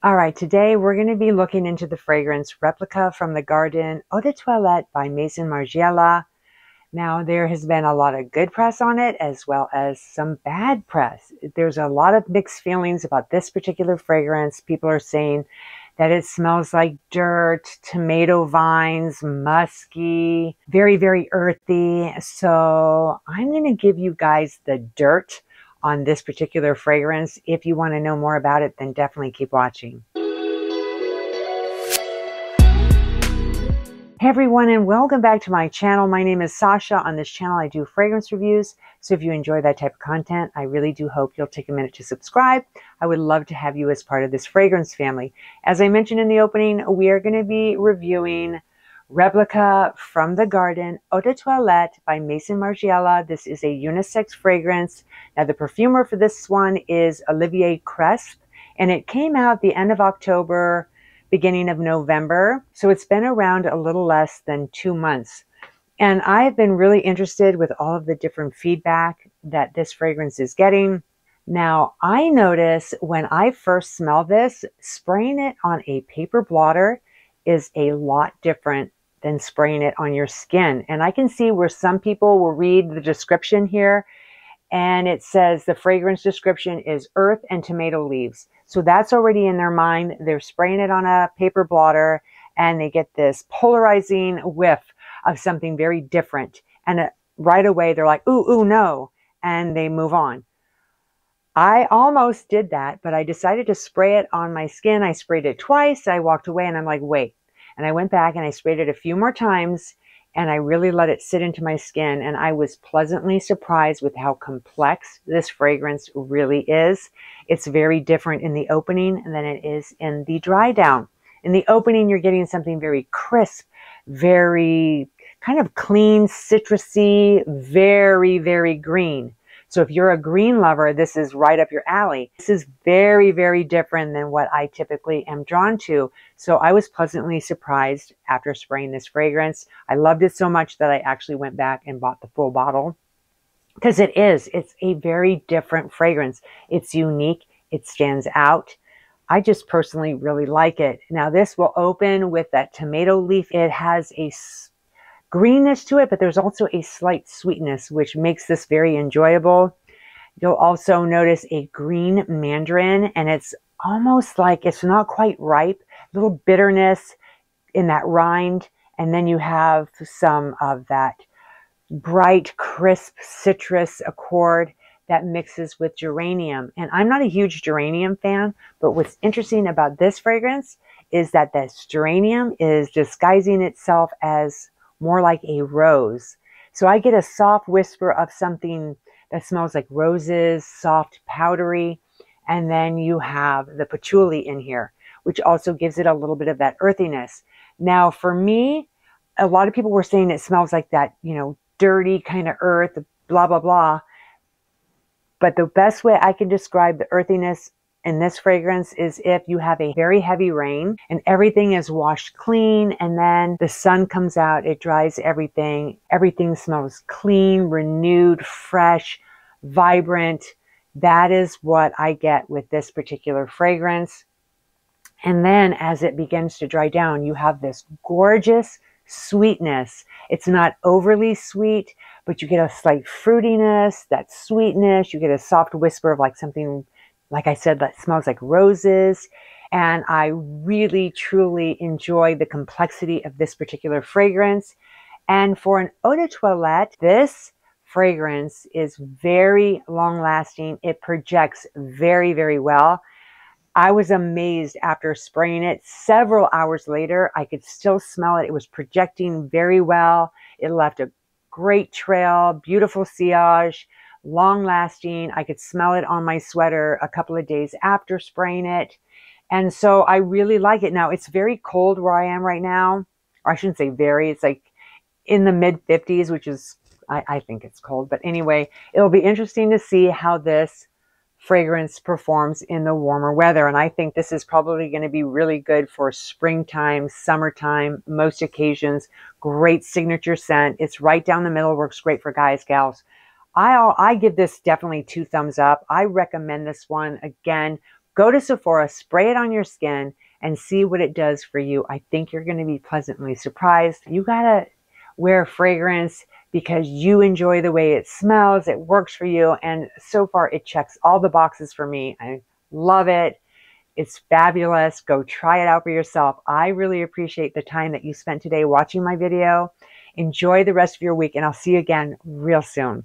All right, today we're going to be looking into the fragrance Replica from the Garden Eau de Toilette by Maison Margiela. Now, there has been a lot of good press on it as well as some bad press. There's a lot of mixed feelings about this particular fragrance. People are saying that it smells like dirt, tomato vines, musky, very, very earthy. So I'm going to give you guys the dirt on this particular fragrance. If you want to know more about it, then definitely keep watching. Hey everyone, and welcome back to my channel. My name is Sasha. On this channel I do fragrance reviews, so if you enjoy that type of content, I really do hope you'll take a minute to subscribe. I would love to have you as part of this fragrance family. As I mentioned in the opening, we are going to be reviewing Replica from the Garden Eau de Toilette by Maison Margiela. This is a unisex fragrance. Now the perfumer for this one is Olivier Cresp, and it came out the end of October, beginning of November. So it's been around a little less than 2 months. And I've been really interested with all of the different feedback that this fragrance is getting. Now, I notice when I first smell this, spraying it on a paper blotter is a lot different than spraying it on your skin. And I can see where some people will read the description here, and it says the fragrance description is earth and tomato leaves. So that's already in their mind. They're spraying it on a paper blotter and they get this polarizing whiff of something very different. And right away they're like, ooh, no. And they move on. I almost did that, but I decided to spray it on my skin. I sprayed it twice. I walked away and I'm like, wait. And I went back and I sprayed it a few more times, and I really let it sit into my skin, and I was pleasantly surprised with how complex this fragrance really is. It's very different in the opening than it is in the dry down. In the opening, you're getting something very crisp, very kind of clean, citrusy, very, very green. So if you're a green lover, this is right up your alley. This is very, very different than what I typically am drawn to. So I was pleasantly surprised after spraying this fragrance. I loved it so much that I actually went back and bought the full bottle, because it's a very different fragrance. It's unique. It stands out. I just personally really like it. Now this will open with that tomato leaf. It has a greenness to it, but there's also a slight sweetness, which makes this very enjoyable. You'll also notice a green mandarin, and it's almost like it's not quite ripe, a little bitterness in that rind. And then you have some of that bright, crisp citrus accord that mixes with geranium. And I'm not a huge geranium fan, but what's interesting about this fragrance is that this geranium is disguising itself as more like a rose. So I get a soft whisper of something that smells like roses, soft, powdery. And then you have the patchouli in here, which also gives it a little bit of that earthiness. Now, for me, a lot of people were saying it smells like that, dirty kind of earth, blah, blah, blah. But the best way I can describe the earthiness in this fragrance is if you have a very heavy rain and everything is washed clean, and then the sun comes out, it dries everything. Everything smells clean, renewed, fresh, vibrant. That is what I get with this particular fragrance. And then as it begins to dry down, you have this gorgeous sweetness. It's not overly sweet, but you get a slight fruitiness, that sweetness. You get a soft whisper of like something, like I said, that smells like roses. And I really, truly enjoy the complexity of this particular fragrance. And for an eau de toilette, this fragrance is very long lasting. It projects very, very well. I was amazed after spraying it. Several hours later, I could still smell it. It was projecting very well. It left a great trail, beautiful sillage, long lasting. I could smell it on my sweater a couple of days after spraying it. And so I really like it. Now it's very cold where I am right now. Or I shouldn't say very, it's like in the mid 50s, which is, I think it's cold. But anyway, it'll be interesting to see how this fragrance performs in the warmer weather. And I think this is probably going to be really good for springtime, summertime, most occasions. Great signature scent. It's right down the middle, works great for guys, gals. I give this definitely 2 thumbs up. I recommend this one. Again, Go to Sephora, spray it on your skin, and see what it does for you. I think you're going to be pleasantly surprised. You got to wear fragrance because you enjoy the way it smells, it works for you, and so far it checks all the boxes for me. I love it. It's fabulous. Go try it out for yourself. I really appreciate the time that you spent today watching my video. Enjoy the rest of your week, and I'll see you again real soon.